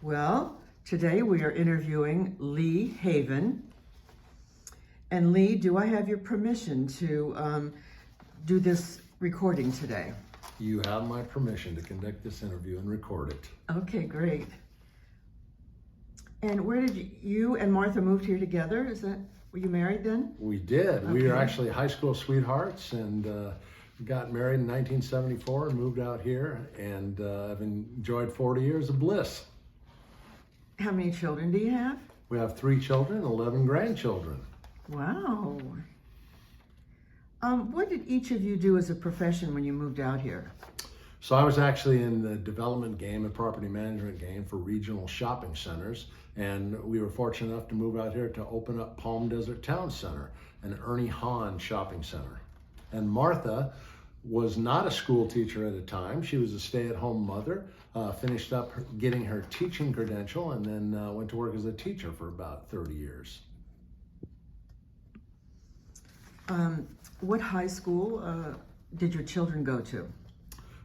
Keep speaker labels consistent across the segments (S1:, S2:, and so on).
S1: Well, today we are interviewing Lee Haven. And Lee, do I have your permission to do this recording today?
S2: You have my permission to conduct this interview and record it.
S1: Okay, great. And where did you and Martha moved here together? Were you married then?
S2: We did.
S1: Okay.
S2: We are actually high school sweethearts and got married in 1974 and moved out here, and I've enjoyed 40 years of bliss.
S1: How many children do you have?
S2: We have 3 children, 11 grandchildren.
S1: Wow. What did each of you do as a profession when you moved out here?
S2: So I was actually in the development game and property management game for regional shopping centers, and we were fortunate enough to move out here to open up Palm Desert Town Center, an Ernie Hahn shopping center. And Martha was not a school teacher at the time. She was a stay-at-home mother, finished up getting her teaching credential, and then went to work as a teacher for about 30 years.
S1: What high school did your children go to?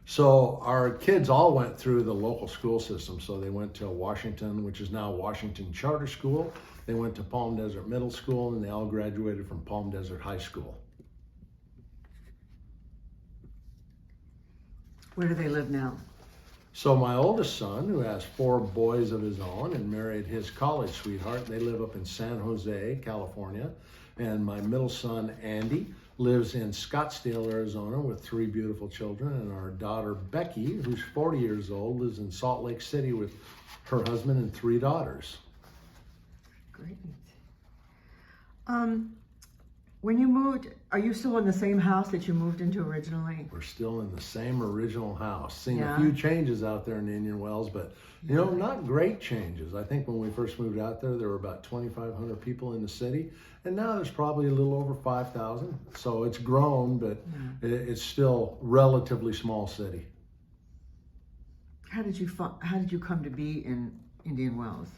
S2: So our kids all went through the local school system. So they went to Washington, which is now Washington Charter School. They went to Palm Desert Middle School, and they all graduated from Palm Desert High School.
S1: Where do they live now?
S2: So my oldest son, who has 4 boys of his own and married his college sweetheart, they live up in San Jose, California. And my middle son, Andy, lives in Scottsdale, Arizona with 3 beautiful children. And our daughter, Becky, who's 40 years old, lives in Salt Lake City with her husband and 3 daughters.
S1: Great. When you moved, are you still in the same house that you moved into originally?
S2: We're still in the same original house. Seen
S1: Yeah.
S2: a few changes out there in Indian Wells, but not great changes. I think when we first moved out there were about 2,500 people in the city, and now there's probably a little over 5,000. So it's grown, but it's still relatively small city.
S1: How did you come to be in Indian Wells?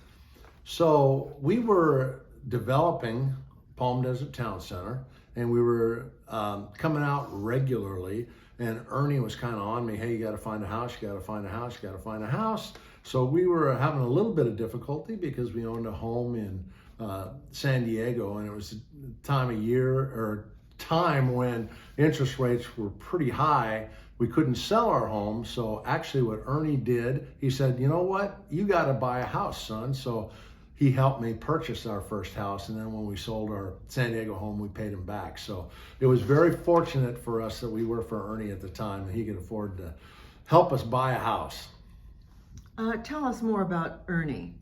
S2: So we were developing Palm Desert Town Center, and we were coming out regularly, and Ernie was kind of on me, hey, you got to find a house, you got to find a house, you got to find a house. So we were having a little bit of difficulty because we owned a home in San Diego, and it was a time when interest rates were pretty high. We couldn't sell our home. So actually what Ernie did, he said, you know what, you got to buy a house, son. So he helped me purchase our first house, and then when we sold our San Diego home, we paid him back. So it was very fortunate for us that we worked for Ernie at the time, and he could afford to help us buy a house.
S1: Tell us more about Ernie.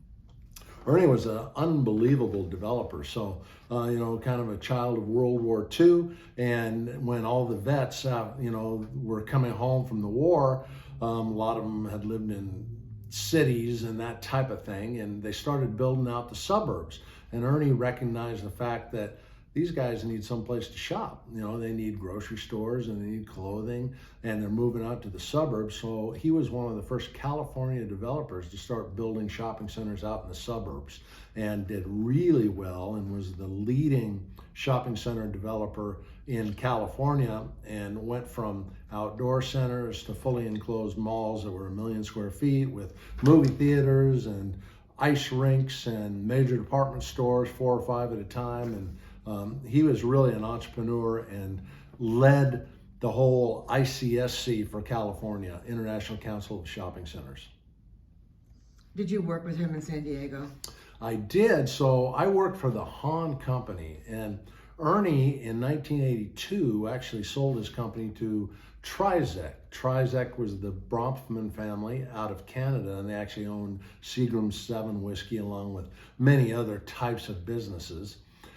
S2: Ernie was an unbelievable developer. So, kind of a child of World War II. And when all the vets, were coming home from the war, a lot of them had lived in cities and that type of thing, and they started building out the suburbs. And Ernie recognized the fact that these guys need someplace to shop. They need grocery stores and they need clothing, and they're moving out to the suburbs. So he was one of the first California developers to start building shopping centers out in the suburbs, and did really well and was the leading shopping center developer in California, and went from outdoor centers to fully enclosed malls that were 1 million square feet with movie theaters and ice rinks and major department stores, 4 or 5 at a time. And he was really an entrepreneur and led the whole ICSC for California, International Council of Shopping Centers.
S1: Did you work with him in San Diego?
S2: I did. So I worked for the Hahn Company, and Ernie in 1982 actually sold his company to Trizec. Trizec was the Bronfman family out of Canada, and they actually owned Seagram's 7 whiskey along with many other types of businesses.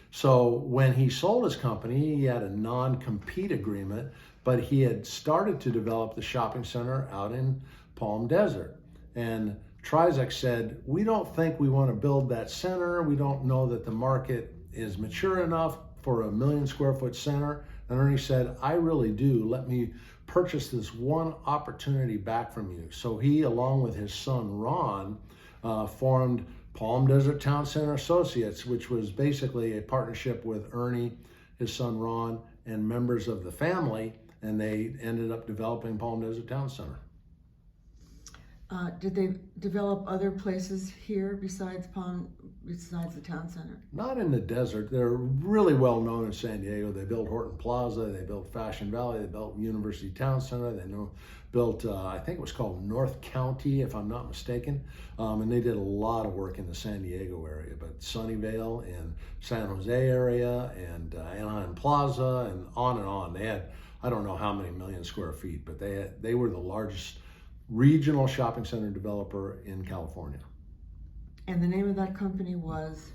S2: So when he sold his company, he had a non-compete agreement, but he had started to develop the shopping center out in Palm Desert. And Trizec said, we don't think we want to build that center. We don't know that the market is mature enough for a 1 million square foot center. And Ernie said, I really do. Let me purchase this one opportunity back from you. So he, along with his son, Ron, formed Palm Desert Town Center Associates, which was basically a partnership with Ernie, his son Ron, and members of the family, and they ended up developing Palm Desert Town Center.
S1: Did they develop other places here besides the town center?
S2: Not in the desert. They're really well known in San Diego. They built Horton Plaza, they built Fashion Valley, they built University Town Center, built, I think it was called North County, if I'm not mistaken. And they did a lot of work in the San Diego area, but Sunnyvale and San Jose area and Anaheim Plaza and on and on. They had, I don't know how many million square feet, but they were the largest regional shopping center developer in California.
S1: And the name of that company was?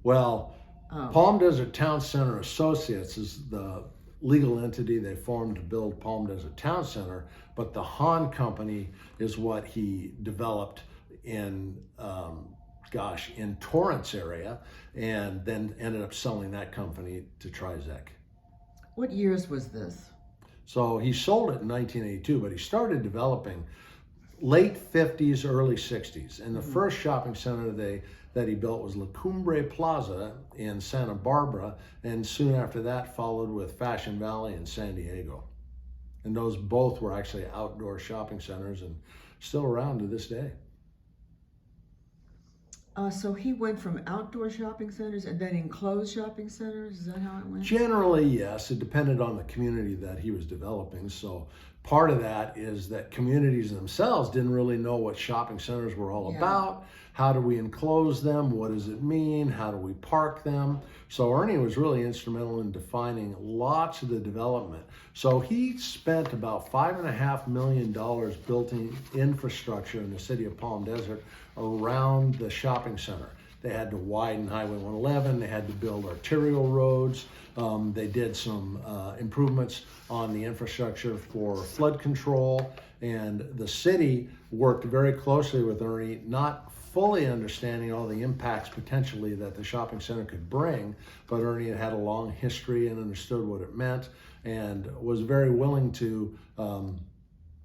S2: Well, Palm Desert Town Center Associates is the legal entity they formed to build Palm Desert Town Center, but the Hahn Company is what he developed in, in Torrance area, and then ended up selling that company to Trizec.
S1: What years was this?
S2: So he sold it in 1982, but he started developing late 50s, early 60s. And the first shopping center that he built was La Cumbre Plaza in Santa Barbara, and soon after that followed with Fashion Valley in San Diego. And those both were actually outdoor shopping centers and still around to this day.
S1: So he went from outdoor shopping centers and then enclosed shopping centers? Is that how it went?
S2: Generally, yes. It depended on the community that he was developing. So part of that is that communities themselves didn't really know what shopping centers were all about. How do we enclose them? What does it mean? How do we park them? So Ernie was really instrumental in defining lots of the development. So he spent about $5.5 million building infrastructure in the city of Palm Desert around the shopping center. They had to widen Highway 111, they had to build arterial roads, they did some improvements on the infrastructure for flood control, and the city worked very closely with Ernie, not fully understanding all the impacts potentially that the shopping center could bring, but Ernie had a long history and understood what it meant and was very willing to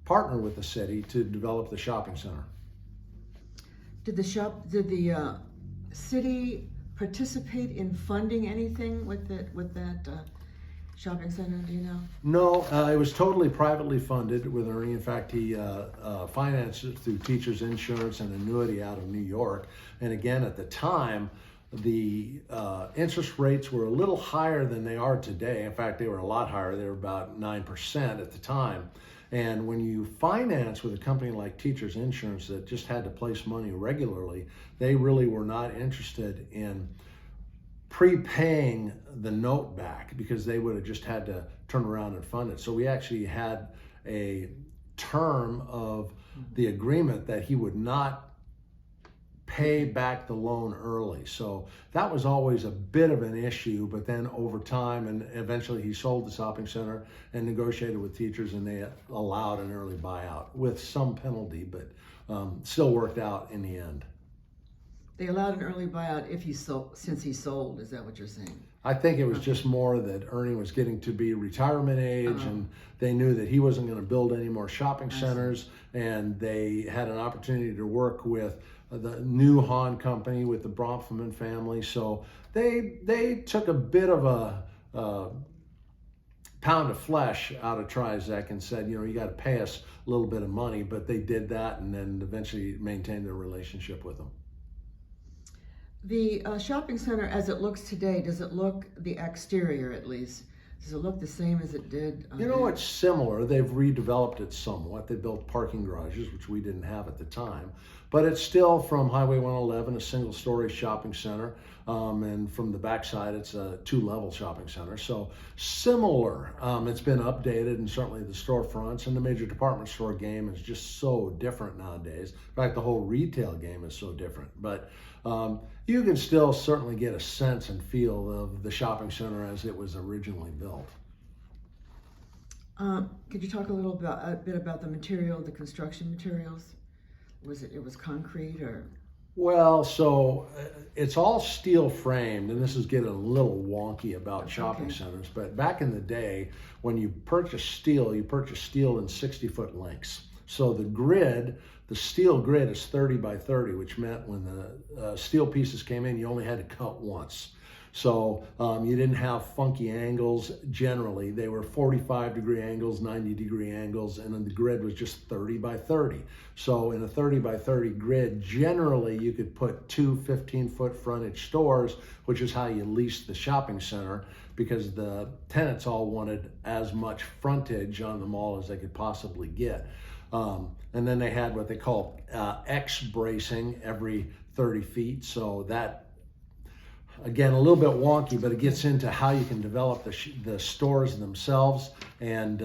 S2: partner with the city to develop the shopping center.
S1: Did the city participate in funding anything with that shopping center, do you know?
S2: No, it was totally privately funded with Ernie. In fact, he financed it through teachers' insurance and annuity out of New York. And again, at the time, the interest rates were a little higher than they are today. In fact, they were a lot higher. They were about 9% at the time. And when you finance with a company like Teachers Insurance that just had to place money regularly, they really were not interested in prepaying the note back because they would have just had to turn around and fund it. So we actually had a term of the agreement that he would not pay back the loan early. So that was always a bit of an issue, but then over time, and eventually he sold the shopping center and negotiated with teachers, and they allowed an early buyout with some penalty, but still worked out in the end.
S1: They allowed an early buyout since he sold, is that what you're saying?
S2: I think it was just more that Ernie was getting to be retirement age, and they knew that he wasn't going to build any more shopping centers, and they had an opportunity to work with the new Hahn Company with the Bronfman family. So they took a bit of a pound of flesh out of Trizec and said, you got to pay us a little bit of money, but they did that and then eventually maintained their relationship with them.
S1: The shopping center as it looks today, does it look, the exterior at least, does it look the same as it did?
S2: It's similar. They've redeveloped it somewhat. They built parking garages, which we didn't have at the time. But it's still from Highway 111, a single-story shopping center. And from the backside, it's a two-level shopping center. So similar. It's been updated, and certainly the storefronts and the major department store game is just so different nowadays. In fact, the whole retail game is so different. But you can still certainly get a sense and feel of the shopping center as it was originally built.
S1: Could you talk a bit about the material, the construction materials? It was concrete or?
S2: Well, so it's all steel framed, and this is getting a little wonky about shopping centers, but back in the day, when you purchase steel in 60-foot lengths. So the steel grid is 30 by 30, which meant when the steel pieces came in, you only had to cut once. So you didn't have funky angles generally. They were 45-degree angles, 90-degree angles, and then the grid was just 30 by 30. So in a 30 by 30 grid, generally you could put two 15-foot frontage stores, which is how you leased the shopping center, because the tenants all wanted as much frontage on the mall as they could possibly get. And then they had what they call X bracing every 30 feet. So that, again, a little bit wonky, but it gets into how you can develop the stores themselves. And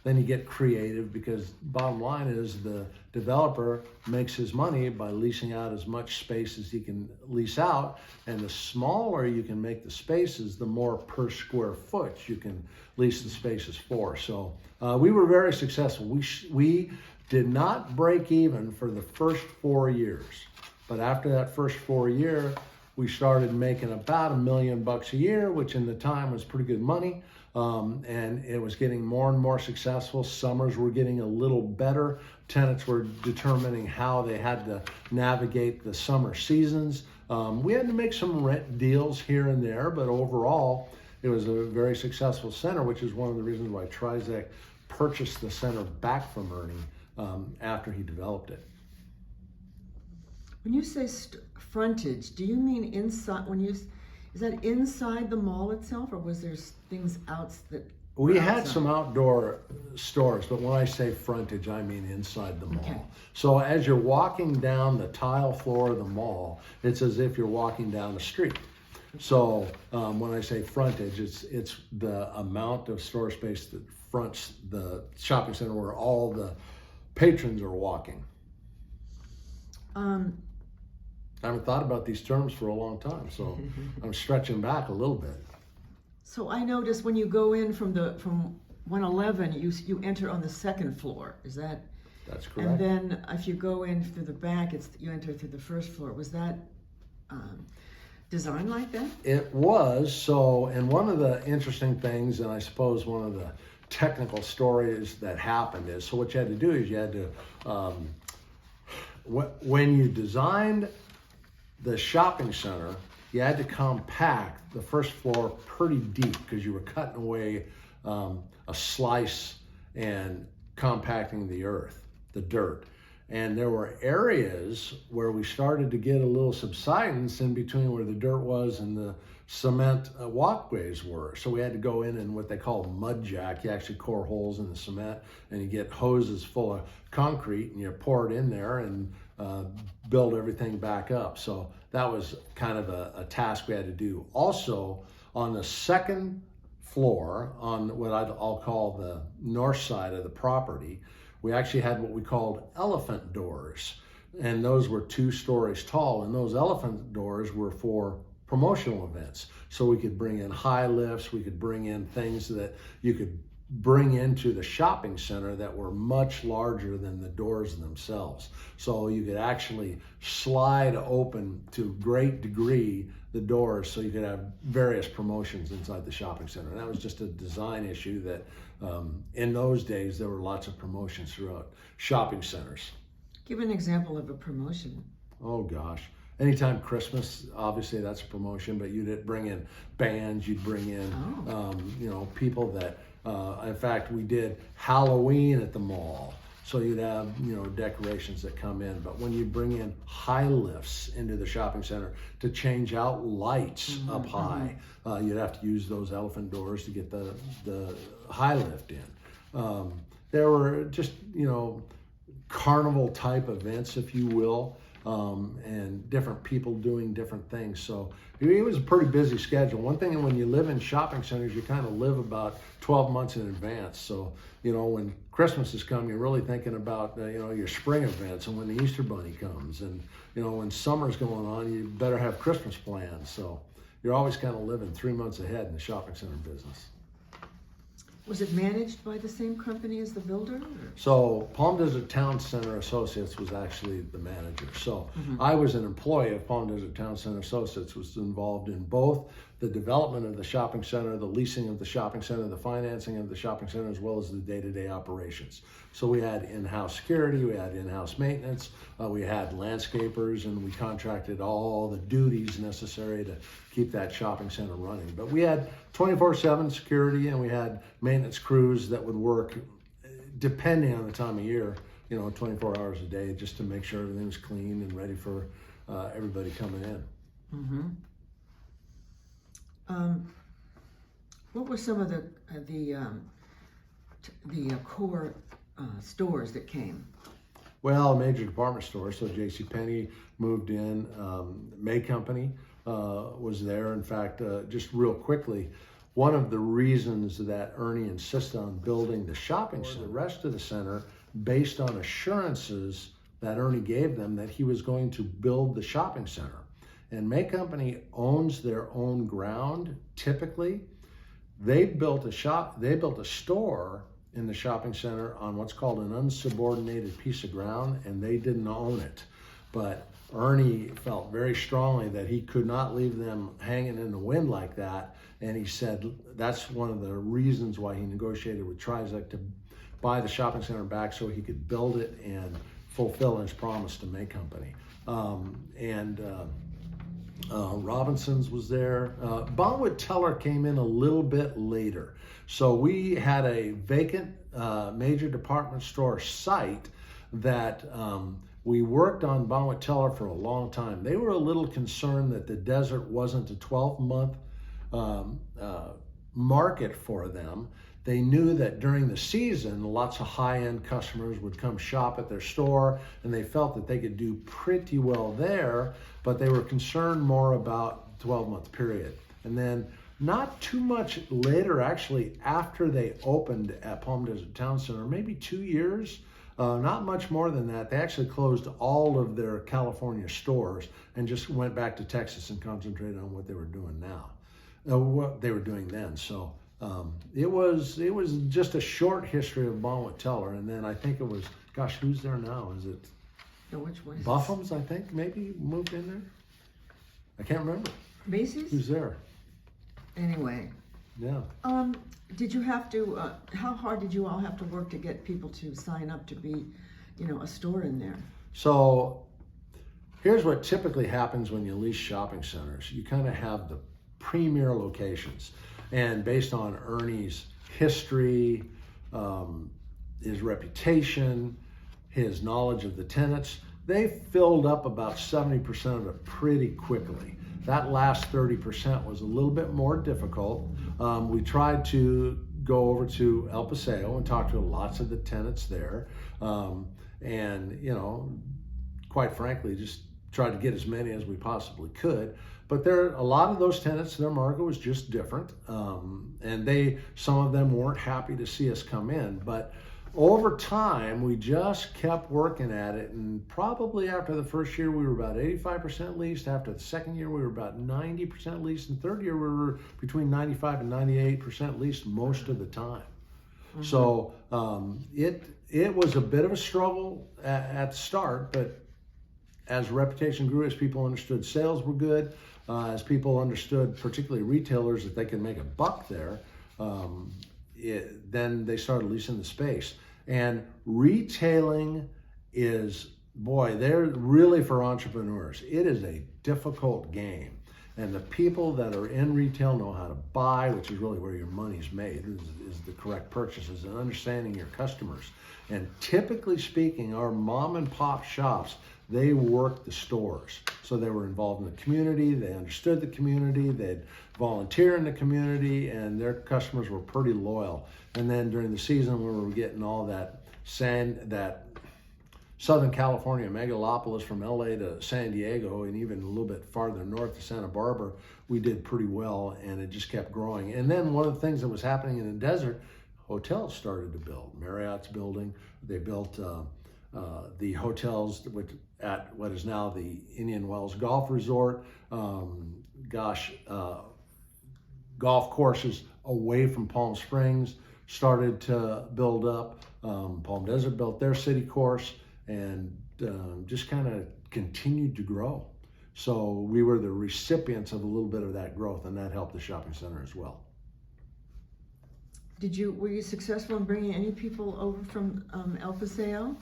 S2: then you get creative, because bottom line is the developer makes his money by leasing out as much space as he can lease out. And the smaller you can make the spaces, the more per square foot you can lease the spaces for. So we were very successful. We did not break even for the first 4 years. But after that first 4 year, we started making about $1 million a year, which in the time was pretty good money. And it was getting more and more successful. Summers were getting a little better. Tenants were determining how they had to navigate the summer seasons. We had to make some rent deals here and there, but overall, it was a very successful center, which is one of the reasons why Trizec purchased the center back from Ernie after he developed it.
S1: When you say frontage, do you mean inside? Is that inside the mall itself, or was there things that?
S2: We had some outdoor stores, but when I say frontage, I mean inside the mall.
S1: Okay.
S2: So as you're walking down the tile floor of the mall, it's as if you're walking down the street. So when I say frontage, it's the amount of store space that fronts the shopping center where all the patrons are walking. I haven't thought about these terms for a long time, so I'm stretching back a little bit.
S1: So I noticed when you go in from 111, you enter on the second floor. Is that?
S2: That's correct.
S1: And then if you go in through the back, you enter through the first floor. Was that designed like that?
S2: It was. So, and one of the interesting things, and I suppose one of the technical stories that happened is, so what you had to do is you had to, when you designed the shopping center, you had to compact the first floor pretty deep, because you were cutting away a slice and compacting the earth, the dirt. And there were areas where we started to get a little subsidence in between where the dirt was and the cement walkways were. So we had to go in and what they call mud jack. You actually core holes in the cement and you get hoses full of concrete and you pour it in there and build everything back up. So that was kind of a task we had to do. Also, on the second floor, on what I'll call the north side of the property, we actually had what we called elephant doors. And those were 2 stories tall. And those elephant doors were for promotional events. So we could bring in high lifts, we could bring in things that you could bring into the shopping center that were much larger than the doors themselves. So you could actually slide open to a great degree the doors so you could have various promotions inside the shopping center. And that was just a design issue that in those days there were lots of promotions throughout shopping centers.
S1: Give an example of a promotion.
S2: Oh gosh. Anytime Christmas, obviously that's a promotion, but you'd bring in bands, you'd bring in, people that, in fact, we did Halloween at the mall. So you'd have, decorations that come in. But when you bring in high lifts into the shopping center to change out lights up high, you'd have to use those elephant doors to get the high lift in. There were just, carnival type events, if you will. And different people doing different things. So it was a pretty busy schedule. One thing, when you live in shopping centers, you kind of live about 12 months in advance. So, when Christmas has come, you're really thinking about, your spring events and when the Easter Bunny comes. And, when summer's going on, you better have Christmas plans. So you're always kind of living 3 months ahead in the shopping center business.
S1: Was it managed by the same company as the builder?
S2: So Palm Desert Town Center Associates was actually the manager. So I was an employee of Palm Desert Town Center Associates, was involved in both the development of the shopping center, the leasing of the shopping center, the financing of the shopping center, as well as the day-to-day operations. So we had in-house security, we had in-house maintenance, we had landscapers, and we contracted all the duties necessary to keep that shopping center running. But we had 24/7 security, and we had maintenance crews that would work depending on the time of year, 24 hours a day, just to make sure everything was clean and ready for everybody coming in.
S1: Mm-hmm. What were some of the core stores that came?
S2: Well, major department stores. So JCPenney moved in. May Company was there. In fact, just real quickly, one of the reasons that Ernie insisted on building the shopping center, the rest of the center, based on assurances that Ernie gave them that he was going to build the shopping center. And May Company owns their own ground. Typically, they built a store in the shopping center on what's called an unsubordinated piece of ground, and they didn't own it. But Ernie felt very strongly that he could not leave them hanging in the wind like that, and he said that's one of the reasons why he negotiated with Trizec to buy the shopping center back so he could build it and fulfill his promise to May Company. Robinson's was there. Bonwit Teller came in a little bit later. So we had a vacant major department store site that we worked on Bonwit Teller for a long time. They were a little concerned that the desert wasn't a 12-month market for them. They knew that during the season, lots of high-end customers would come shop at their store, and they felt that they could do pretty well there, but they were concerned more about the 12-month period. And then not too much later, actually, after they opened at Palm Desert Town Center, maybe 2 years, not much more than that, they actually closed all of their California stores and just went back to Texas and concentrated on what they were doing now, what they were doing then. So it was just a short history of Bonwit Teller, and then I think it was, gosh, who's there now? Is it
S1: Which one?
S2: Buffum's, I think, maybe moved in there? I can't remember.
S1: Macy's?
S2: Who's there?
S1: Anyway.
S2: Yeah.
S1: Did you have to, how hard did you all have to work to get people to sign up to be, a store in there?
S2: So here's what typically happens when you lease shopping centers. You kind of have the premier locations. And based on Ernie's history, his reputation, his knowledge of the tenants, they filled up about 70% of it pretty quickly. That last 30% was a little bit more difficult. We tried to go over to El Paseo and talk to lots of the tenants there. And, quite frankly, just tried to get as many as we possibly could. But a lot of those tenants, their market was just different. And some of them weren't happy to see us come in. But over time, we just kept working at it. And probably after the first year, we were about 85% leased. After the second year, we were about 90% leased. And third year, we were between 95 and 98% leased most of the time. Mm-hmm. So it was a bit of a struggle at the start, but as reputation grew, as people understood sales were good, as people understood, particularly retailers, that they can make a buck there, then they started leasing the space. And retailing is, boy, they're really for entrepreneurs. It is a difficult game. And the people that are in retail know how to buy, which is really where your money's made, is the correct purchases, and understanding your customers. And typically speaking, our mom and pop shops, they worked the stores. So they were involved in the community, they understood the community, they'd volunteer in the community, and their customers were pretty loyal. And then during the season when we were getting all that Southern California megalopolis from LA to San Diego, and even a little bit farther north to Santa Barbara, we did pretty well, and it just kept growing. And then one of the things that was happening in the desert, hotels started to build. Marriott's building, they built the hotels at what is now the Indian Wells Golf Resort. Golf courses away from Palm Springs started to build up. Palm Desert built their city course, and just kind of continued to grow. So we were the recipients of a little bit of that growth, and that helped the shopping center as well.
S1: Were you successful in bringing any people over from El Paseo?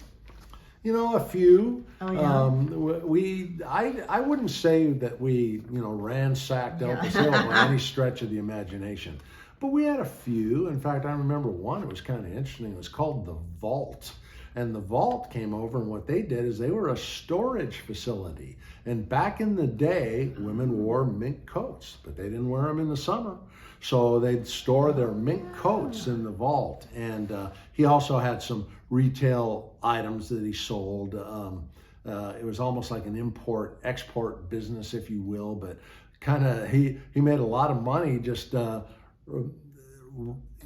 S2: You know, a few.
S1: Oh, yeah?
S2: I wouldn't say that we, ransacked El Paseo by any stretch of the imagination. But we had a few. In fact, I remember one, it was kind of interesting. It was called the Vault. And the Vault came over, and what they did is they were a storage facility. And back in the day, women wore mink coats, but they didn't wear them in the summer. So they'd store their mink coats in the Vault. And he also had some retail items that he sold. It was almost like an import-export business, if you will, but kind of he made a lot of money just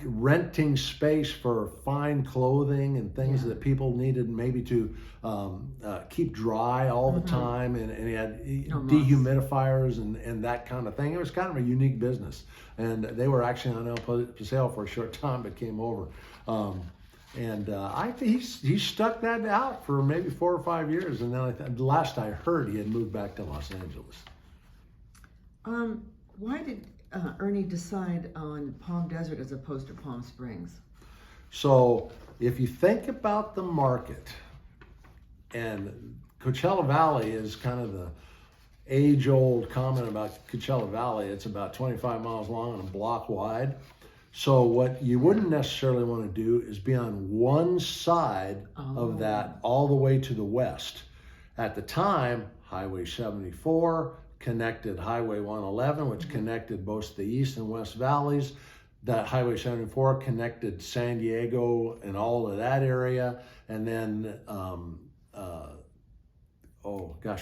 S2: renting space for fine clothing and things that people needed maybe to keep dry all the time, and he had dehumidifiers and that kind of thing. It was kind of a unique business, and they were actually on El Paseo for a short time but came over. I think he stuck that out for maybe 4 or 5 years, and then last I heard he had moved back to Los Angeles.
S1: Why did Ernie decide on Palm Desert as opposed to Palm Springs?
S2: So if you think about the market, and Coachella Valley is kind of the age-old comment about Coachella Valley. It's about 25 miles long and a block wide. So what you wouldn't necessarily want to do is be on one side of that all the way to the west. At the time, Highway 74 connected Highway 111, which connected both the east and west valleys. That Highway 74 connected San Diego and all of that area. And then,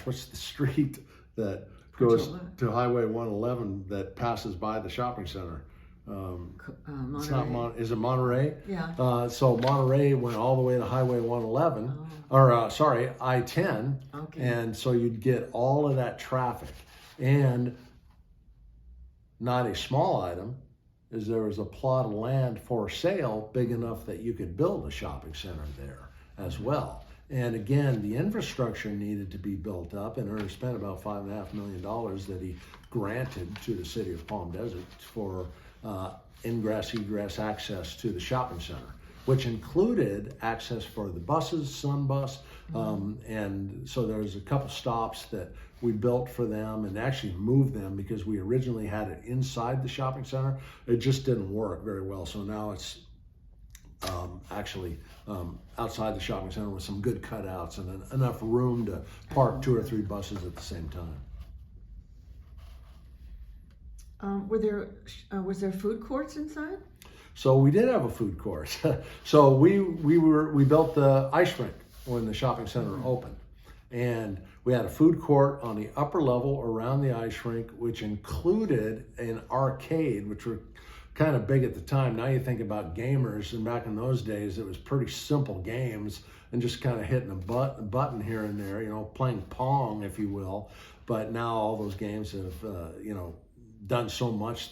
S2: what's the street that goes to Highway 111 that passes by the shopping center? It's not is it Monterey?
S1: Yeah.
S2: So Monterey went all the way to Highway 111, I-10.
S1: Okay.
S2: And so you'd get all of that traffic. And not a small item is there was a plot of land for sale big enough that you could build a shopping center there as well. And again, the infrastructure needed to be built up, and Ernie spent about $5.5 million that he granted to the city of Palm Desert for ingress, egress access to the shopping center, which included access for the buses, Sun Bus, and so there was a couple stops that we built for them and actually moved them because we originally had it inside the shopping center. It just didn't work very well, so now it's outside the shopping center with some good cutouts and enough room to park 2 or 3 buses at the same time.
S1: Was there food courts inside?
S2: So we did have a food court. So we built the ice rink when the shopping center opened, and we had a food court on the upper level around the ice rink, which included an arcade, which were kind of big at the time. Now you think about gamers, and back in those days it was pretty simple games and just kind of hitting a button here and there, playing Pong, if you will. But now all those games have done so much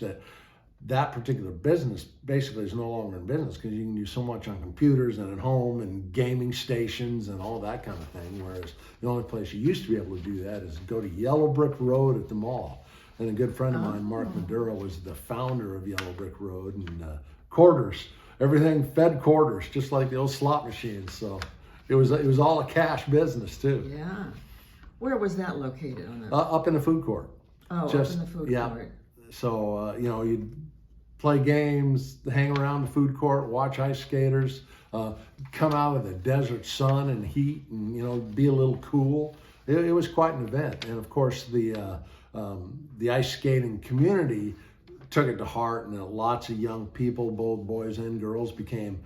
S2: that particular business basically is no longer in business because you can do so much on computers and at home and gaming stations and all that kind of thing. Whereas the only place you used to be able to do that is go to Yellow Brick Road at the mall. And a good friend of mine, Mark Maduro, was the founder of Yellow Brick Road, and quarters, everything fed quarters, just like the old slot machines. So it was all a cash business too.
S1: Yeah. Where was that located?
S2: Up in the food court.
S1: Oh, up in the food court.
S2: So, you'd play games, hang around the food court, watch ice skaters, come out of the desert sun and heat and, be a little cool. It was quite an event. And of course, the ice skating community took it to heart, and lots of young people, both boys and girls, became,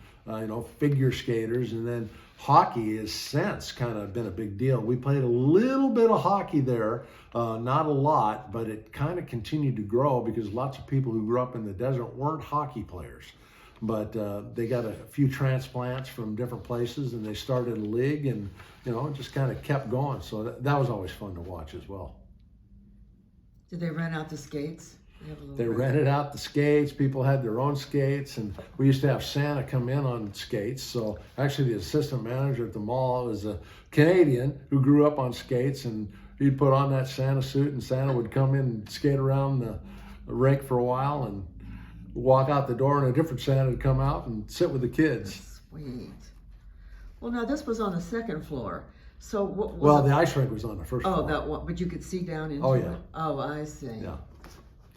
S2: figure skaters. And then hockey has since kind of been a big deal. We played a little bit of hockey there, not a lot, but it kind of continued to grow because lots of people who grew up in the desert weren't hockey players. But they got a few transplants from different places, and they started a league, and it just kind of kept going. So that was always fun to watch as well.
S1: Did they rent out the skates?
S2: They rented out the skates. People had their own skates, and we used to have Santa come in on skates. So actually the assistant manager at the mall was a Canadian who grew up on skates, and he'd put on that Santa suit, and Santa would come in and skate around the rink for a while and walk out the door, and a different Santa would come out and sit with the kids.
S1: Sweet. Well, now this was on the second floor. So what was
S2: Well, the ice rink was on the first floor.
S1: Oh, that one, but you could see down into
S2: Oh, yeah.
S1: it? Oh, I see.
S2: Yeah.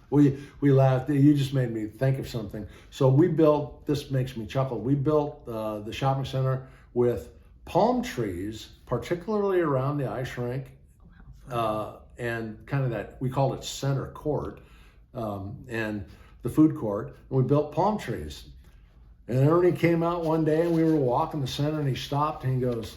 S2: We laughed. You just made me think of something. So we built, this makes me chuckle, we built the shopping center with palm trees, particularly around the ice rink, and kind of that, we called it center court, and the food court, and we built palm trees. And Ernie came out one day, and we were walking the center, and he stopped and he goes,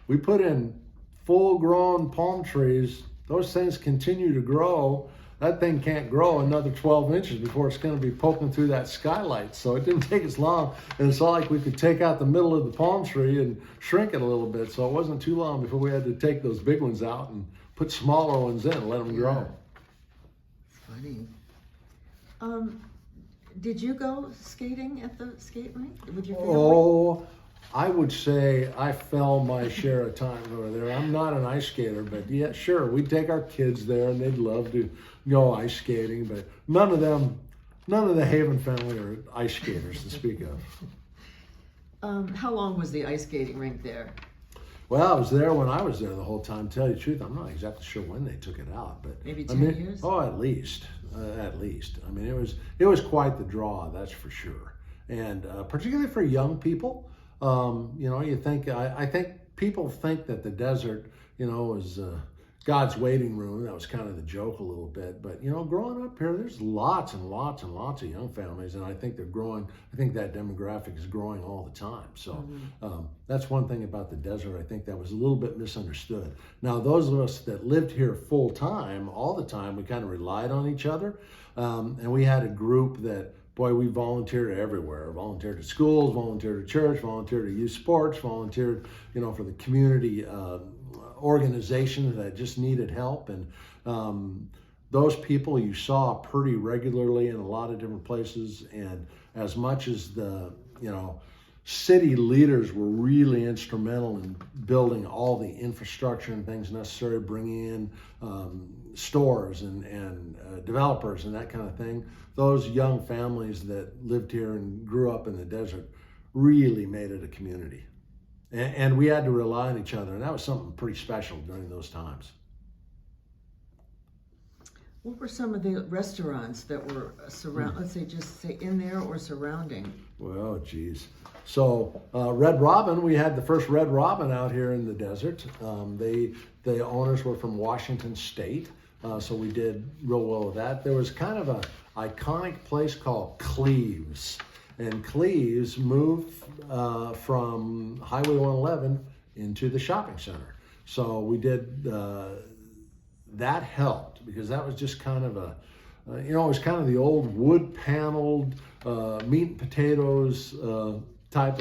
S2: "We put in full-grown palm trees. Those things continue to grow. That thing can't grow another 12 inches before it's going to be poking through that skylight." So it didn't take us long, and it's not like we could take out the middle of the palm tree and shrink it a little bit. So it wasn't too long before we had to take those big ones out and put smaller ones in and let them grow.
S1: It's funny. Did you go skating at the skate rink with your family?
S2: Oh, I would say I fell my share of times over there. I'm not an ice skater, but yeah, sure, we'd take our kids there and they'd love to go ice skating, but none of the Haven family are ice skaters to speak of.
S1: How long was the ice skating rink there?
S2: Well, I was there when I was there the whole time. To tell you the truth, I'm not exactly sure when they took it out, but
S1: Maybe 10 years?
S2: Oh, at least. I mean, it was quite the draw, that's for sure. And particularly for young people, you think, I think people think that the desert, is God's waiting room. That was kind of the joke a little bit. But, growing up here, there's lots and lots and lots of young families. And I think they're growing. I think that demographic is growing all the time. So that's one thing about the desert. I think that was a little bit misunderstood. Now, those of us that lived here full time, all the time, we kind of relied on each other. And we had a group that, boy, we volunteered everywhere. Volunteered at schools, volunteered at church, volunteered at youth sports, volunteered, for the community organizations that just needed help. And those people you saw pretty regularly in a lot of different places. And as much as the, city leaders were really instrumental in building all the infrastructure and things necessary, bringing in stores and developers and that kind of thing, those young families that lived here and grew up in the desert really made it a community. And we had to rely on each other, and that was something pretty special during those times.
S1: What were some of the restaurants that were let's say, just say in there or surrounding?
S2: Well, geez. So Red Robin, we had the first Red Robin out here in the desert. The owners were from Washington State, so we did real well with that. There was kind of an iconic place called Cleves. And Cleves moved from Highway 111 into the shopping center. So we did, that helped because that was just kind of it was kind of the old wood paneled meat and potatoes type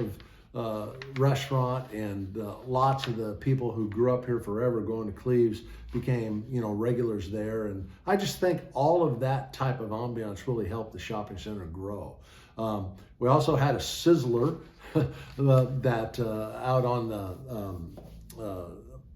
S2: of restaurant. And lots of the people who grew up here forever going to Cleves became, regulars there. And I just think all of that type of ambiance really helped the shopping center grow. We also had a Sizzler that out on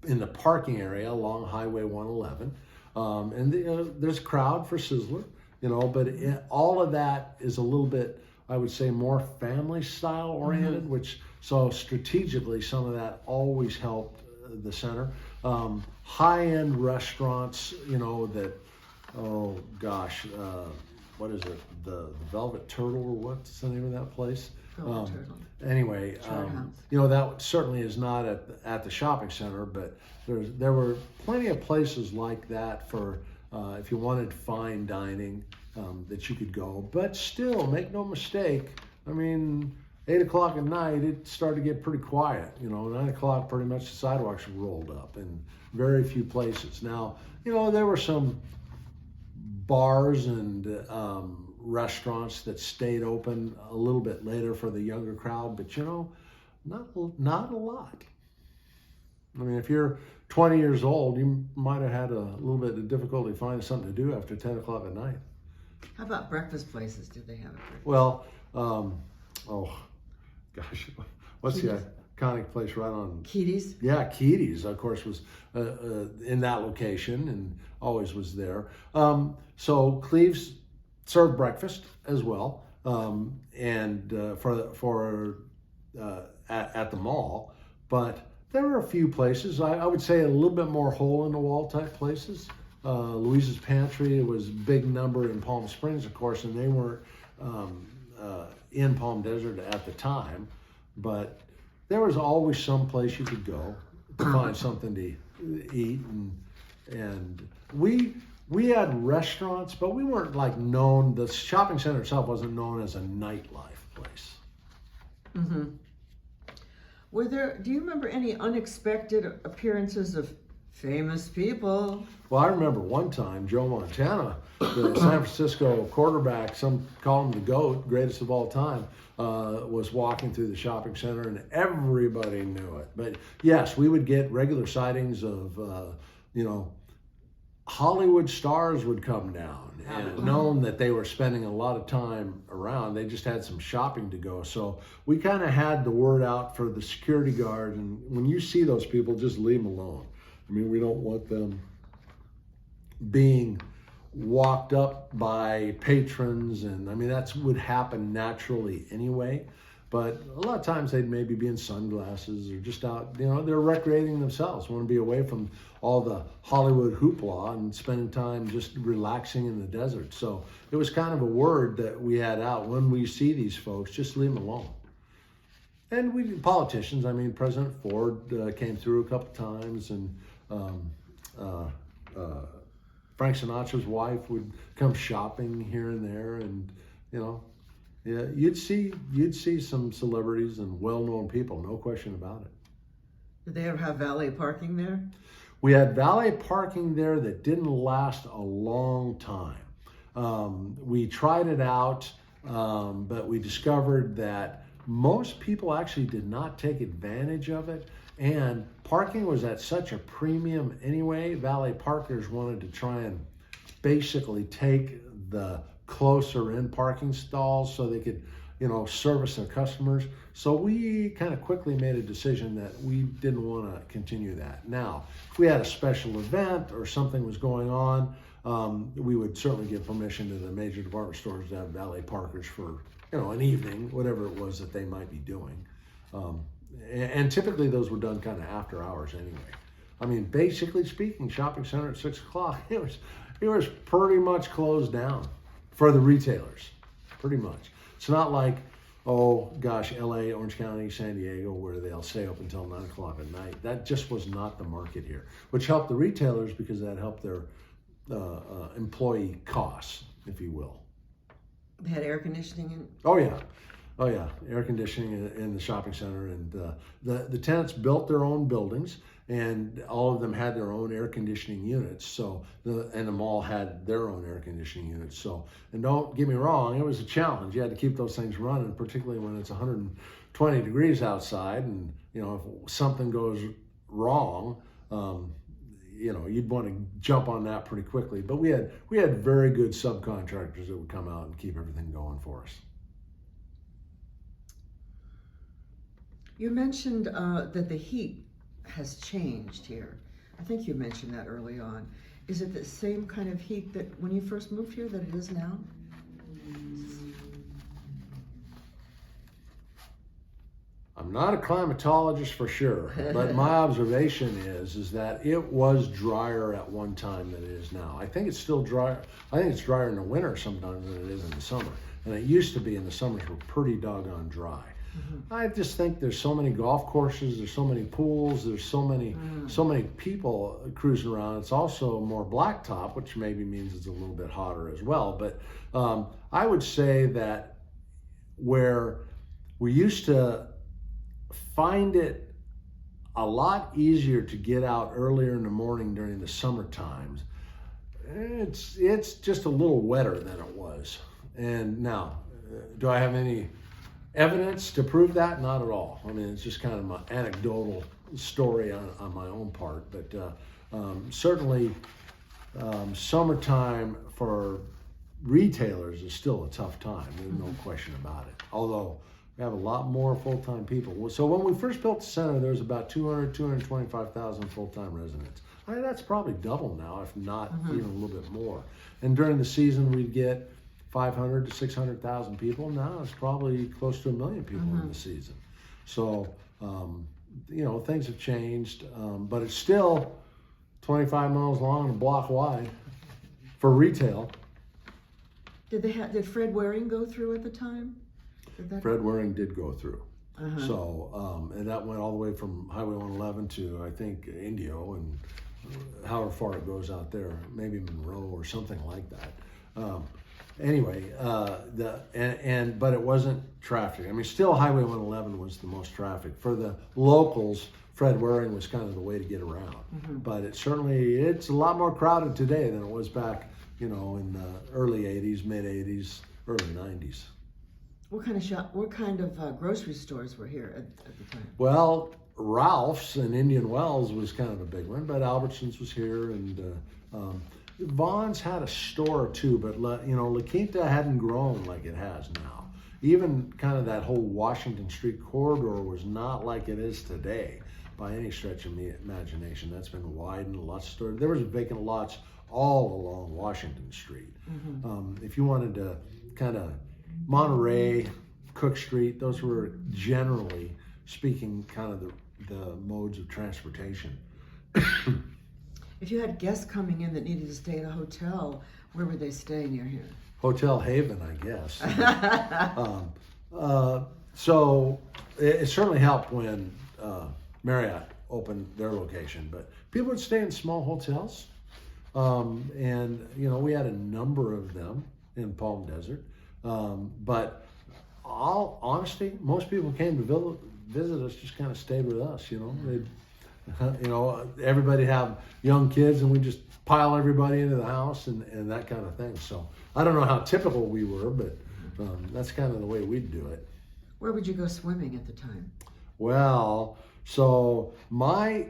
S2: in the parking area along Highway 111, and there's a crowd for Sizzler, but all of that is a little bit, I would say, more family style oriented, which so strategically some of that always helped the center. High-end restaurants, that, oh gosh. What is it? The Velvet Turtle, or what's the name of that place?
S1: Velvet Turtle.
S2: Anyway, that certainly is not at the shopping center, but there were plenty of places like that for if you wanted fine dining that you could go. But still, make no mistake, 8 o'clock at night, it started to get pretty quiet. 9 o'clock, pretty much the sidewalks were rolled up in very few places. Now, there were some bars and restaurants that stayed open a little bit later for the younger crowd, but not a lot. If you're 20 years old, you might have had a little bit of difficulty finding something to do after 10 o'clock at night.
S1: How about breakfast places? Did they have a breakfast?
S2: Well, oh gosh, what's the iconic place right on.
S1: Keaty's?
S2: Yeah, Keaty's, of course, was in that location and always was there. So Cleve's served breakfast as well, and at the mall. But there were a few places. I would say a little bit more hole in the wall type places. Louise's Pantry was a big number in Palm Springs, of course, and they weren't in Palm Desert at the time. But there was always some place you could go to find something to eat, and we had restaurants, but we weren't like known. The shopping center itself wasn't known as a nightlife place.
S1: Mm-hmm. Do you remember any unexpected appearances of famous people?
S2: Well, I remember one time Joe Montana, the San Francisco quarterback, some call him the GOAT, greatest of all time, was walking through the shopping center, and everybody knew it. But yes, we would get regular sightings of, Hollywood stars would come down, and known that they were spending a lot of time around. They just had some shopping to go. So we kind of had the word out for the security guard, and when you see those people, just leave them alone. I mean, we don't want them being walked up by patrons, and I mean, that would happen naturally anyway. But a lot of times they'd maybe be in sunglasses or just out, they're recreating themselves, want to be away from all the Hollywood hoopla and spending time just relaxing in the desert. So it was kind of a word that we had out: when we see these folks, just leave them alone. And politicians, I mean, President Ford came through a couple times, and Frank Sinatra's wife would come shopping here and there, and yeah, you'd see some celebrities and well-known people, no question about it.
S1: Did they ever have valet parking there?
S2: We had valet parking there that didn't last a long time. We tried it out, but we discovered that most people actually did not take advantage of it. And parking was at such a premium anyway. Valet parkers wanted to try and basically take the closer in parking stalls so they could, service their customers. So we kind of quickly made a decision that we didn't want to continue that. Now, if we had a special event or something was going on, we would certainly give permission to the major department stores to have valet parkers for, an evening, whatever it was that they might be doing. And typically those were done kind of after hours anyway. I mean, basically speaking, shopping center at 6 o'clock, it was pretty much closed down for the retailers, pretty much. It's not like, oh gosh, LA, Orange County, San Diego, where they'll stay open until 9 o'clock at night. That just was not the market here, which helped the retailers because that helped their employee costs, if you will.
S1: They had air conditioning in?
S2: Oh yeah, air conditioning in the shopping center, and the tenants built their own buildings, and all of them had their own air conditioning units. So and the mall had their own air conditioning units. So, and don't get me wrong, it was a challenge. You had to keep those things running, particularly when it's 120 degrees outside, and if something goes wrong, you'd want to jump on that pretty quickly. But we had very good subcontractors that would come out and keep everything going for us.
S1: You mentioned that the heat has changed here. I think you mentioned that early on. Is it the same kind of heat that when you first moved here that it is now?
S2: I'm not a climatologist for sure, but my observation is that it was drier at one time than it is now. I think it's still drier. I think it's drier in the winter sometimes than it is in the summer. And it used to be in the summers were pretty doggone dry. Mm-hmm. I just think there's so many golf courses, there's so many pools, there's so many people cruising around. It's also more blacktop, which maybe means it's a little bit hotter as well. But I would say that where we used to find it a lot easier to get out earlier in the morning during the summer times, it's just a little wetter than it was. And now, do I have any evidence to prove that? Not at all. I mean, it's just kind of my anecdotal story on my own part. But certainly, summertime for retailers is still a tough time. There's no question about it. Although We have a lot more full-time people. So when we first built the center, there was about 225,000 full-time residents. I mean, that's probably double now, if not even a little bit more. And during the season, we'd get 500 to 600,000 people. Now it's probably close to 1 million people in the season. So, things have changed, but it's still 25 miles long and a block wide for retail.
S1: Did Fred Waring go through at the time?
S2: Fred Waring did go through. So, and that went all the way from Highway 111 to, I think, Indio, and however far it goes out there, maybe Monroe or something like that. Anyway, but it wasn't traffic. I mean, still Highway 111 was the most traffic. For the locals, Fred Waring was kind of the way to get around. But it's a lot more crowded today than it was back, in the early 80s, mid 80s, early 90s.
S1: What kind of grocery stores were here at the time?
S2: Well, Ralph's in Indian Wells was kind of a big one, but Albertsons was here, and Vaughn's had a store or two, but La Quinta hadn't grown like it has now. Even kind of that whole Washington Street corridor was not like it is today by any stretch of the imagination. That's been widened, lots of stores. There was vacant lots all along Washington Street. If you wanted to kind of Monterey, Cook Street, those were generally speaking kind of the modes of transportation.
S1: If you had guests coming in that needed to stay at a hotel, where would they stay near here?
S2: Hotel Haven, I guess. So it certainly helped when Marriott opened their location, but people would stay in small hotels. And we had a number of them in Palm Desert. But all honesty, most people came to visit us, just kind of stayed with us. Everybody have young kids, and we just pile everybody into the house and that kind of thing. So I don't know how typical we were, but that's kind of the way we'd do it.
S1: Where would you go swimming at the time?
S2: Well, so my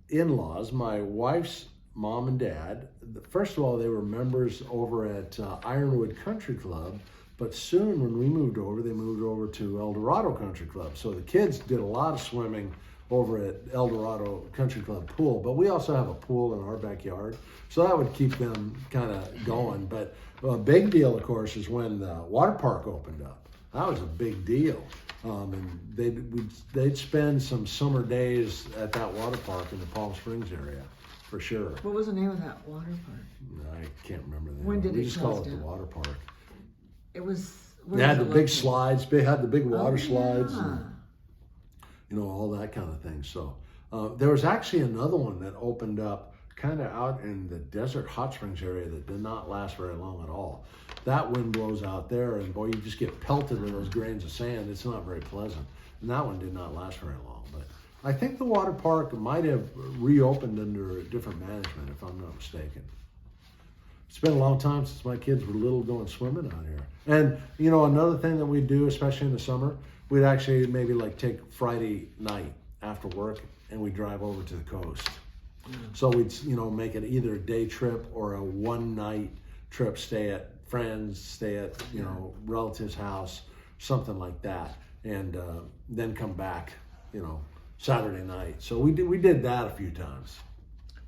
S2: in-laws, my wife's mom and dad, first of all, they were members over at Ironwood Country Club, but soon when we moved over, they moved over to El Dorado Country Club. So the kids did a lot of swimming over at El Dorado Country Club pool, but we also have a pool in our backyard, so that would keep them kind of going. But a big deal, of course, is when the water park opened up. That was a big deal. And they'd spend some summer days at that water park in the Palm Springs area, for sure.
S1: What was the name of that water park?
S2: I can't remember the name.
S1: When did
S2: we
S1: it
S2: just
S1: close
S2: call it
S1: down?
S2: the water park.
S1: It was.
S2: They had the big slides. They had the big water slides.
S1: Yeah.
S2: And, all that kind of thing. So there was actually another one that opened up kind of out in the desert hot springs area that did not last very long at all. That wind blows out there, and boy, you just get pelted with those grains of sand. It's not very pleasant. And that one did not last very long. But I think the water park might have reopened under a different management, if I'm not mistaken. It's been a long time since my kids were little going swimming out here. And, another thing that we do, especially in the summer, we'd actually maybe take Friday night after work and we'd drive over to the coast. So we'd, make it either a day trip or a one night trip, stay at friends, stay at, relatives' house, something like that. And then come back, Saturday night. So we did that a few times.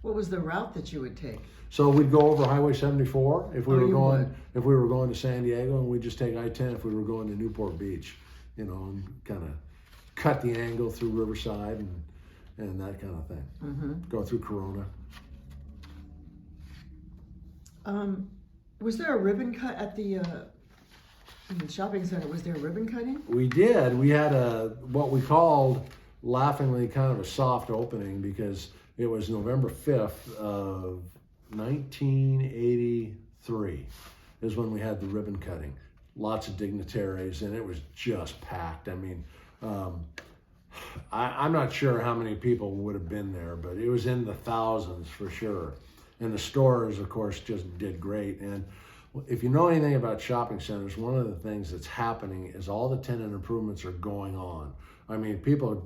S1: What was the route that you would take?
S2: So we'd go over Highway 74 if we were
S1: would.
S2: going to San Diego, and we'd just take I-10 if we were going to Newport Beach, and kind of cut the angle through Riverside and that kind of thing. Go through Corona.
S1: Was there a ribbon cut at the shopping center? Was there ribbon cutting?
S2: We did. We had what we called laughingly kind of a soft opening, because it was November 5th of 1983 is when we had the ribbon cutting. Lots of dignitaries, and it was just packed. I mean, I'm not sure how many people would have been there, but it was in the thousands for sure. And the stores, of course, just did great. And if you know anything about shopping centers, one of the things that's happening is all the tenant improvements are going on. I mean, people are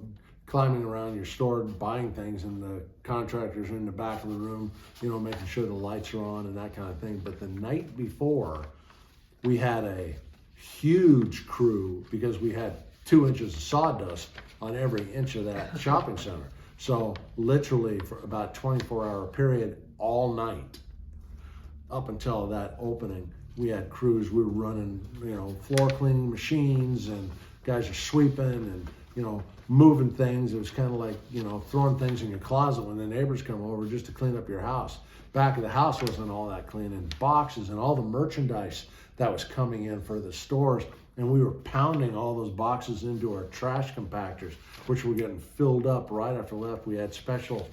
S2: climbing around your store buying things, and the contractors are in the back of the room, making sure the lights are on and that kind of thing. But the night before, we had a huge crew because we had 2 inches of sawdust on every inch of that shopping center. So literally for about 24-hour period all night up until that opening, we had crews. We were running, floor cleaning machines, and guys are sweeping and, moving things. It was kind of like, throwing things in your closet when the neighbors come over just to clean up your house. Back of the house wasn't all that clean, and boxes and all the merchandise that was coming in for the stores. And we were pounding all those boxes into our trash compactors, which were getting filled up right after left. We had special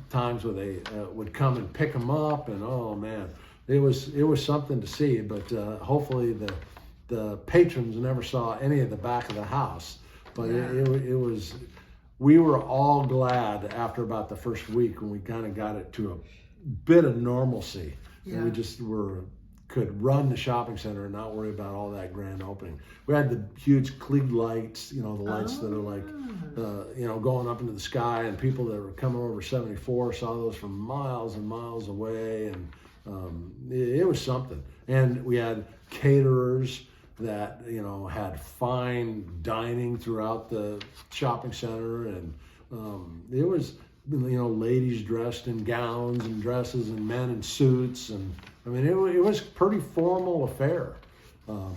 S2: times where they would come and pick them up, and oh man, it was something to see. But hopefully the patrons never saw any of the back of the house. But it was. We were all glad after about the first week when we kind of got it to a bit of normalcy, and we just could run the shopping center and not worry about all that grand opening. We had the huge Klieg lights, the lights that are like, going up into the sky, and people that were coming over 74 saw those from miles and miles away, and it was something. And we had caterers that, had fine dining throughout the shopping center, and it was, ladies dressed in gowns and dresses, and men in suits, and I mean, it was a pretty formal affair. And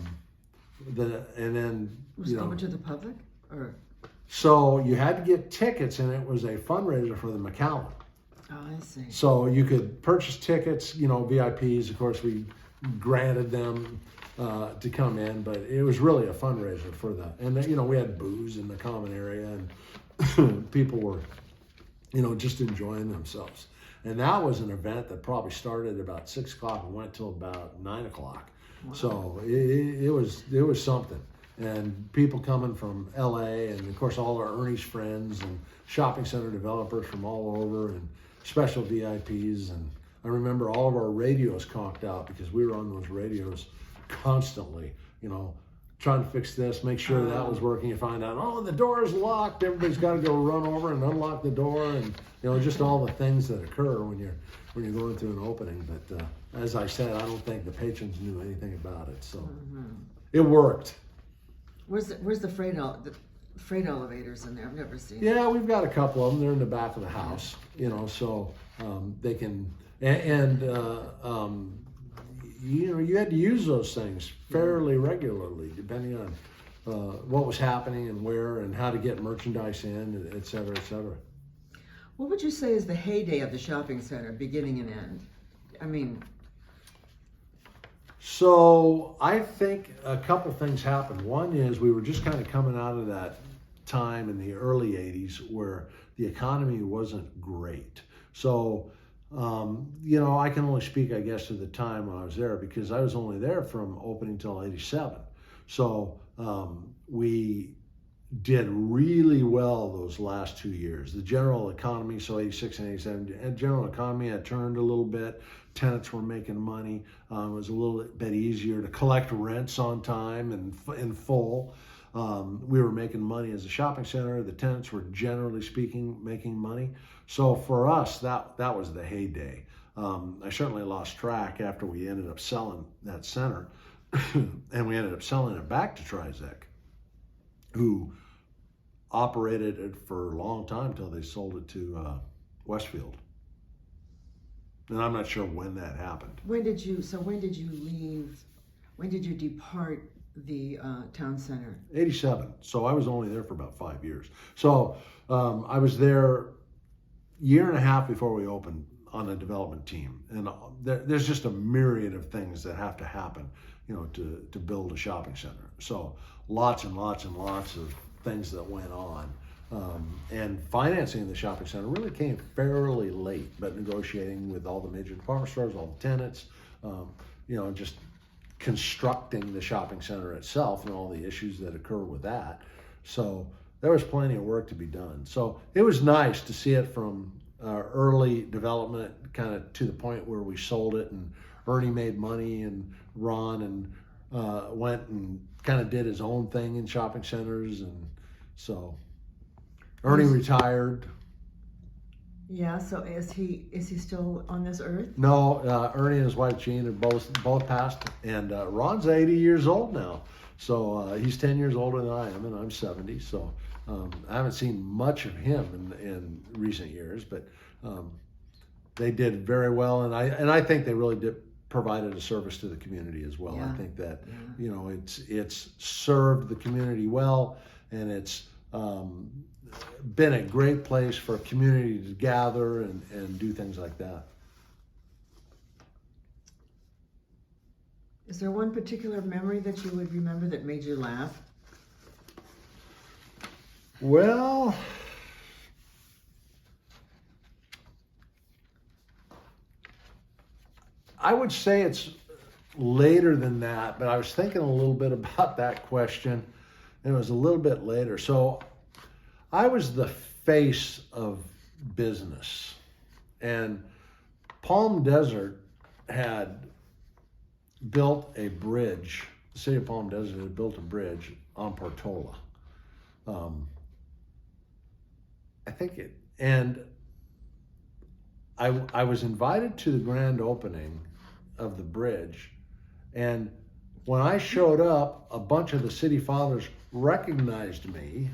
S2: then,
S1: Was it open to the public, or?
S2: So you had to get tickets, and it was a fundraiser for the McAllen.
S1: Oh, I see.
S2: So you could purchase tickets, VIPs, of course, we granted them to come in, but it was really a fundraiser for that. And, we had booze in the common area, and people were, just enjoying themselves. And that was an event that probably started about 6 o'clock and went till about 9 o'clock. Wow. So it was something. And people coming from LA, and of course all our Ernie's friends and shopping center developers from all over, and special VIPs. And I remember all of our radios conked out because we were on those radios constantly, trying to fix this, make sure that was working. You find out, oh, the door is locked. Everybody's got to go run over and unlock the door, and just all the things that occur when you're going through an opening. But as I said, I don't think the patrons knew anything about it, so it worked.
S1: Where's the freight elevators in there? I've never seen.
S2: Yeah, we've got a couple of them. They're in the back of the house, so they can you had to use those things fairly regularly, depending on what was happening and where and how to get merchandise in, et cetera, et cetera.
S1: What would you say is the heyday of the shopping center, beginning and end? I mean,
S2: so I think a couple things happened. One is we were just kind of coming out of that time in the early 80s where the economy wasn't great. So I can only speak, I guess, to the time when I was there, because I was only there from opening till 87. So we did really well those last 2 years. The general economy, so 86 and 87, and general economy had turned a little bit. Tenants were making money. It was a little bit easier to collect rents on time and in full. We were making money as a shopping center. The tenants were, generally speaking, making money. So for us, that was the heyday. I certainly lost track after we ended up selling that center, and we ended up selling it back to Trizec, who operated it for a long time until they sold it to Westfield. And I'm not sure when that happened.
S1: when did you leave? When did you depart the town center?
S2: 87. So I was only there for about 5 years. So I was there a year and a half before we opened on the development team. And there's just a myriad of things that have to happen, to build a shopping center. So lots and lots and lots of things that went on. And financing the shopping center really came fairly late, but negotiating with all the major department stores, all the tenants, just constructing the shopping center itself and all the issues that occur with that. So there was plenty of work to be done. So it was nice to see it from early development kind of to the point where we sold it, and Ernie made money, and Ron and went and kind of did his own thing in shopping centers. And so Ernie retired.
S1: Yeah, so is he still on this earth?
S2: No, Ernie and his wife Jean are both passed, and Ron's 80 years old now. So he's 10 years older than I am, and I'm 70. So I haven't seen much of him in recent years, but they did very well, and I think they really did provided a service to the community as well.
S1: Yeah.
S2: I think that
S1: Yeah.
S2: it's served the community well, and it's been a great place for a community to gather and do things like that.
S1: Is there one particular memory that you would remember that made you laugh?
S2: Well, I would say it's later than that, but I was thinking a little bit about that question, and it was a little bit later. So I was the face of business, and Palm Desert had built a bridge. The city of Palm Desert had built a bridge on Portola. I think it, and I was invited to the grand opening of the bridge, and when I showed up, a bunch of the city fathers recognized me,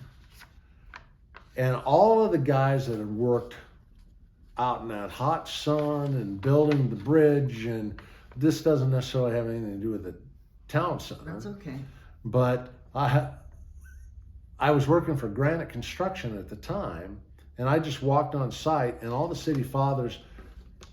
S2: and all of the guys that had worked out in that hot sun and building the bridge, and this doesn't necessarily have anything to do with the town center.
S1: That's okay.
S2: But I was working for Granite Construction at the time, and I just walked on site, and all the city fathers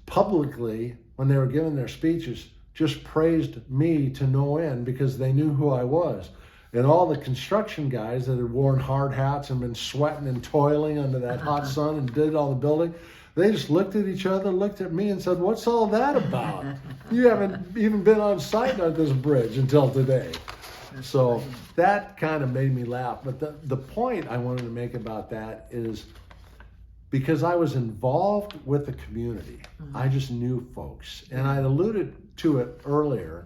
S2: publicly, when they were giving their speeches, just praised me to no end because they knew who I was. And all the construction guys that had worn hard hats and been sweating and toiling under that hot sun and did all the building, they just looked at each other, looked at me, and said, "What's all that about? You haven't even been on site on this bridge until today." So that kind of made me laugh. But the point I wanted to make about that is because I was involved with the community, I just knew folks. And I alluded to it earlier.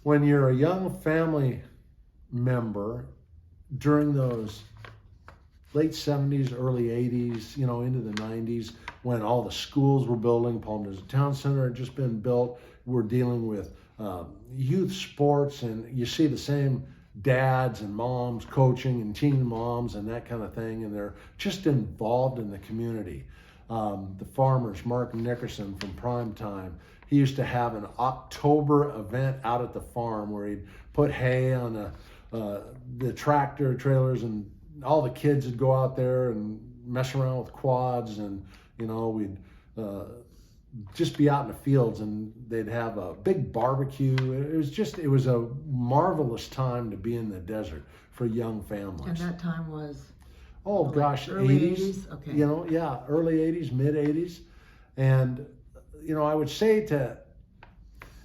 S2: When you're a young family member during those late 70s, early 80s, into the 90s, when all the schools were building, Palm Desert Town Center had just been built, we're dealing with youth sports, and you see the same dads and moms coaching and teen moms and that kind of thing, and they're just involved in the community. The farmers, Mark Nickerson from Prime Time, he used to have an October event out at the farm where he'd put hay on the tractor trailers, and all the kids would go out there and mess around with quads, and we'd just be out in the fields, and they'd have a big barbecue. It was a marvelous time to be in the desert for young families.
S1: And that time was?
S2: Oh gosh,
S1: early
S2: 80s.
S1: Okay.
S2: Yeah, early 80s, mid 80s. And, I would say to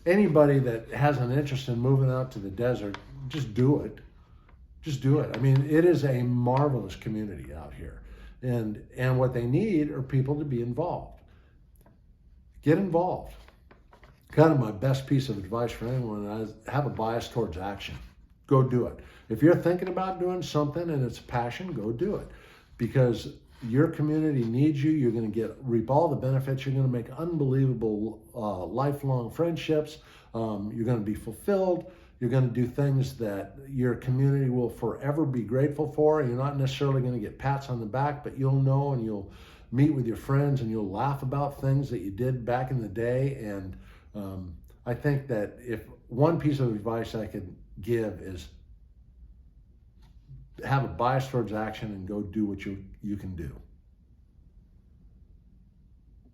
S2: anybody that has an interest in moving out to the desert, just do it. Just do it. I mean, it is a marvelous community out here. And what they need are people to be involved. Get involved. Kind of my best piece of advice for anyone is have a bias towards action. Go do it. If you're thinking about doing something and it's a passion, go do it. Because your community needs you. You're going to reap all the benefits. You're going to make unbelievable lifelong friendships. You're going to be fulfilled. You're going to do things that your community will forever be grateful for. You're not necessarily going to get pats on the back, but you'll know, and you'll meet with your friends, and you'll laugh about things that you did back in the day. And I think that if one piece of advice I could give is have a bias towards action and go do what you can do.